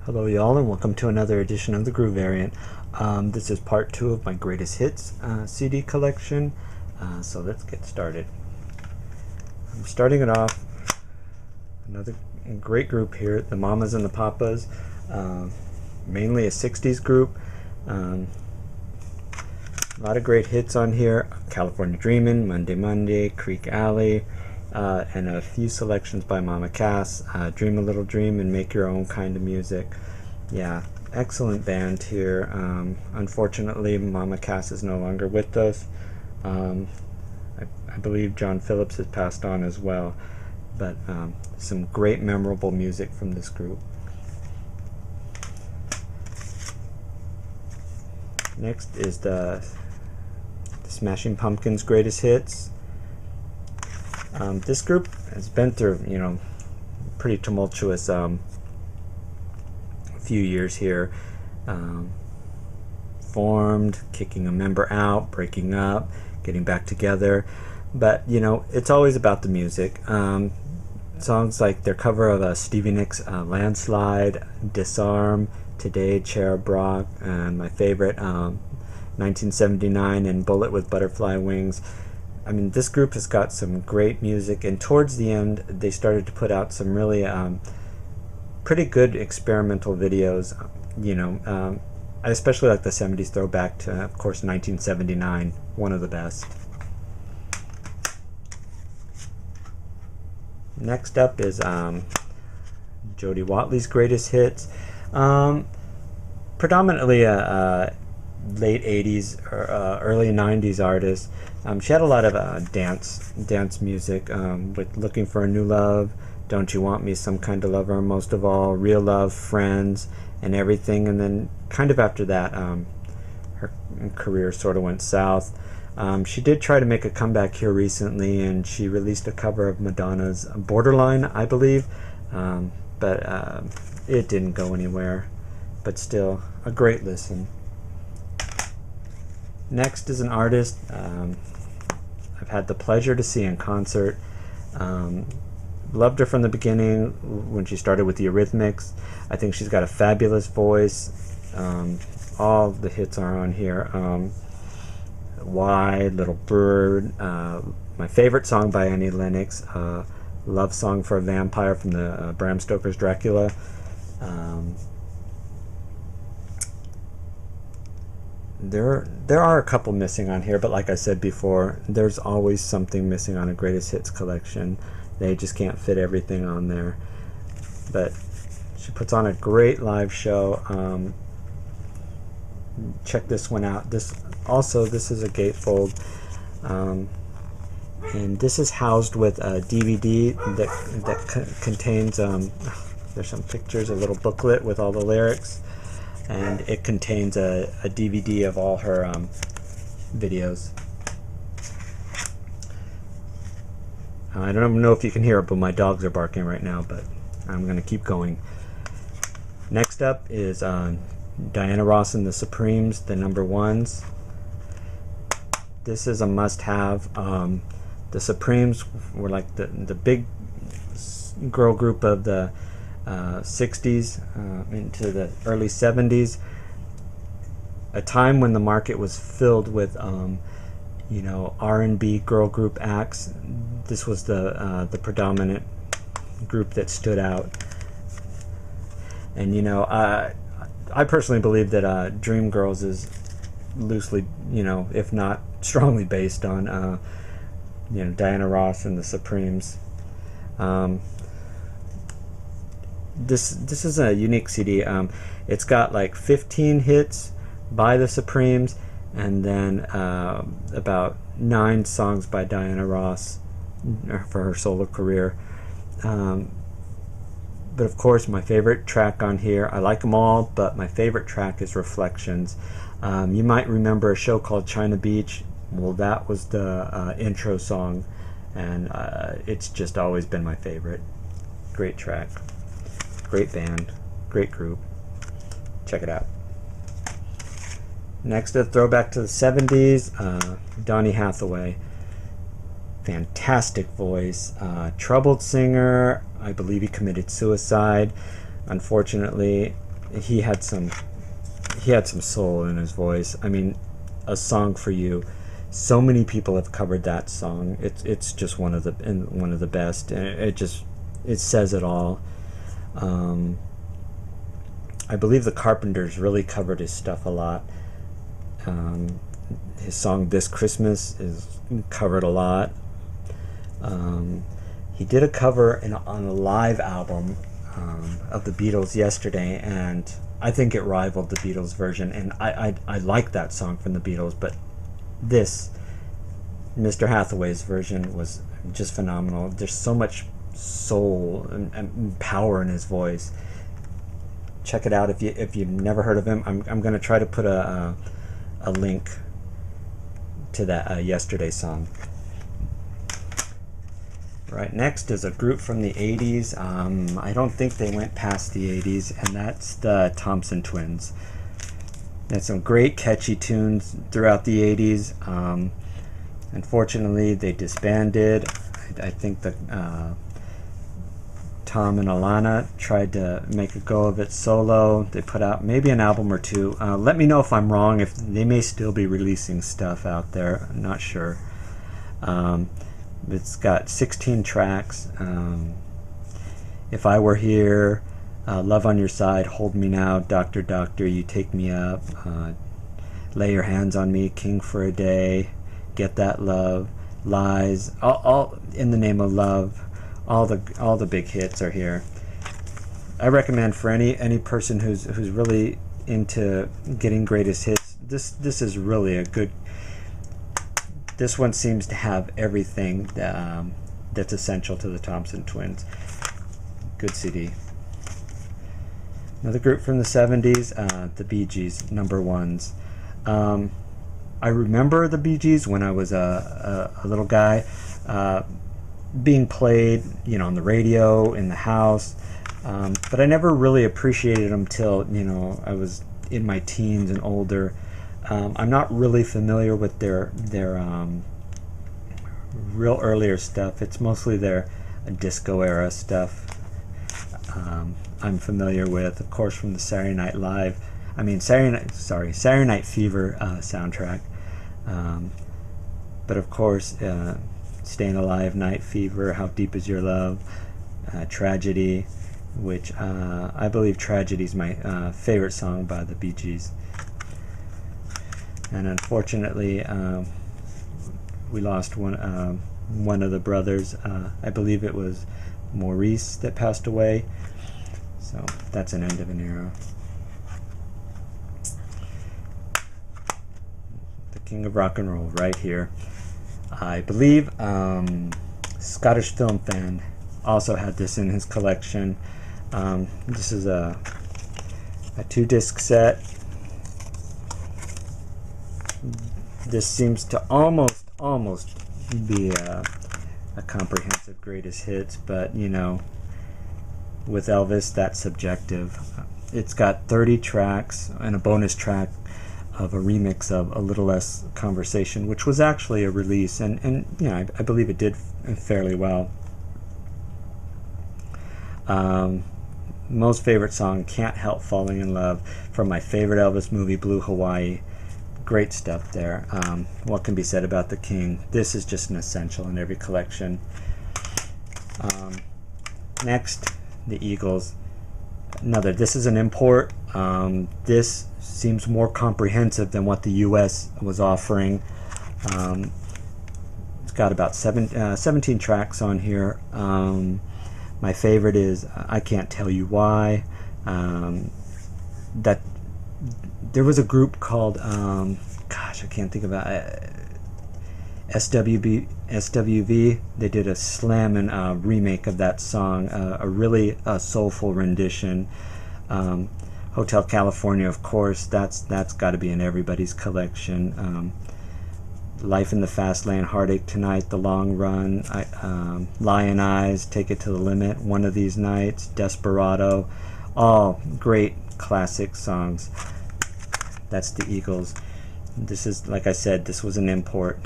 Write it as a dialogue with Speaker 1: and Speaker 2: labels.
Speaker 1: Hello y'all, and welcome to another edition of the Groove Variant. This is part 2 of my greatest hits CD collection, so let's get started. I'm starting it off, another great group here, the Mamas and the Papas, mainly a 60s group. A lot of great hits on here: California Dreamin', Monday Monday, Creek Alley, and a few selections by Mama Cass, Dream a Little Dream and Make Your Own Kind of Music. Yeah, excellent band here. Unfortunately, Mama Cass is no longer with us. I believe John Phillips has passed on as well, but some great memorable music from this group. Next is the Smashing Pumpkins' greatest hits. This group has been through, pretty tumultuous few years here. Formed, kicking a member out, breaking up, getting back together. But, it's always about the music. Songs like their cover of Stevie Nicks' Landslide, Disarm, Today, Cherub Rock, and my favorite, 1979 and Bullet with Butterfly Wings. I mean, this group has got some great music, and towards the end they started to put out some really pretty good experimental videos. I especially like the 70s throwback to, of course, 1979, one of the best. Next up is Jody Watley's greatest hits. Predominantly a late 80s or early 90s artist. She had a lot of dance music, with Looking for a New Love, Don't You Want Me, Some Kind of Lover, most of all, Real Love, Friends, and Everything. And then kind of after that, her career sort of went south. She did try to make a comeback here recently, and she released a cover of Madonna's Borderline, I believe, but it didn't go anywhere. But still, a great listen. Next is an artist I've had the pleasure to see in concert. Loved her from the beginning when she started with the Eurythmics. I think she's got a fabulous voice. All the hits are on here. Why, Little Bird, my favorite song by Annie Lennox, Love Song for a Vampire from the Bram Stoker's Dracula. There are a couple missing on here, but like I said before, there's always something missing on a greatest hits collection. They just can't fit everything on there. But she puts on a great live show. Check this one out. This is a gatefold, and this is housed with a DVD that contains there's some pictures, a little booklet with all the lyrics. And it contains a DVD of all her videos. I don't know if you can hear it, but my dogs are barking right now, but I'm going to keep going. Next up is Diana Ross and the Supremes, the number ones. This is a must-have. The Supremes were like the big girl group of the 60s into the early 70s, a time when the market was filled with R&B girl group acts. This was the predominant group that stood out. And I personally believe that Dreamgirls is loosely, if not strongly based on Diana Ross and the Supremes. This is a unique CD. It's got like 15 hits by the Supremes, and then about 9 songs by Diana Ross for her solo career. But of course, my favorite track on here, I like them all, but my favorite track is Reflections. You might remember a show called China Beach. Well, that was the intro song, and it's just always been my favorite. Great track. Great band, great group. Check it out. Next, a throwback to the 70s, Donny Hathaway. Fantastic voice, troubled singer. I believe he committed suicide. Unfortunately, he had some soul in his voice. I mean, A Song for You. So many people have covered that song. It's just one of the best, and it says it all. I believe the Carpenters really covered his stuff a lot. His song This Christmas is covered a lot. He did a cover on a live album of the Beatles Yesterday, and I think it rivaled the Beatles version, and I like that song from the Beatles, but this, Mr. Hathaway's version, was just phenomenal. There's so much soul and power in his voice. Check it out if you've never heard of him. I'm going to try to put a link to that Yesterday song. Right, next is a group from the 80s. I don't think they went past the 80s, and that's the Thompson Twins. They had some great catchy tunes throughout the 80s. Unfortunately, they disbanded. I think that Tom and Alana tried to make a go of it solo. They put out maybe an album or two. Let me know if I'm wrong, if they may still be releasing stuff out there. I'm not sure. It's got 16 tracks. If I Were Here, Love on Your Side, Hold Me Now, Doctor Doctor, You Take Me Up, Lay Your Hands on Me, King for a Day, Get That Love, Lies, all In the Name of Love. All the big hits are here. I recommend for any person who's really into getting greatest hits, this is really a good. This one seems to have everything that's essential to the Thompson Twins. Good CD. Another group from the 70s, the Bee Gees, number ones. I remember the Bee Gees when I was a little guy, being played, on the radio, in the house, but I never really appreciated them till, I was in my teens and older. I'm not really familiar with their real earlier stuff. It's mostly their disco era stuff. I'm familiar with, of course, from the Saturday Night Fever soundtrack. But of course, Staying Alive, Night Fever, How Deep Is Your Love, Tragedy, which I believe Tragedy is my favorite song by the Bee Gees. And unfortunately, we lost one of the brothers. I believe it was Maurice that passed away. So that's an end of an era. The King of Rock and Roll, right here. I believe Scottish Film Fan also had this in his collection. This is a 2-disc set. This seems to almost be a comprehensive greatest hits, but with Elvis, that's subjective. It's got 30 tracks and a bonus track of a remix of A Little Less Conversation, which was actually a release, and I believe it did fairly well. Most favorite song, Can't Help Falling in Love, from my favorite Elvis movie, Blue Hawaii. Great stuff there. What can be said about the King? This is just an essential in every collection. Next, the Eagles. This is an import. This seems more comprehensive than what the U.S. was offering. It's got about 17 tracks on here. My favorite is I Can't Tell You Why. That there was a group called I can't think about it. SWV. They did a slammin' remake of that song, a really soulful rendition. Hotel California, of course, that's got to be in everybody's collection. Life in the Fast Lane, Heartache Tonight, The Long Run, Lion Eyes, Take It to the Limit, One of These Nights, Desperado, all great classic songs. That's the Eagles. This is, like I said, this was an import.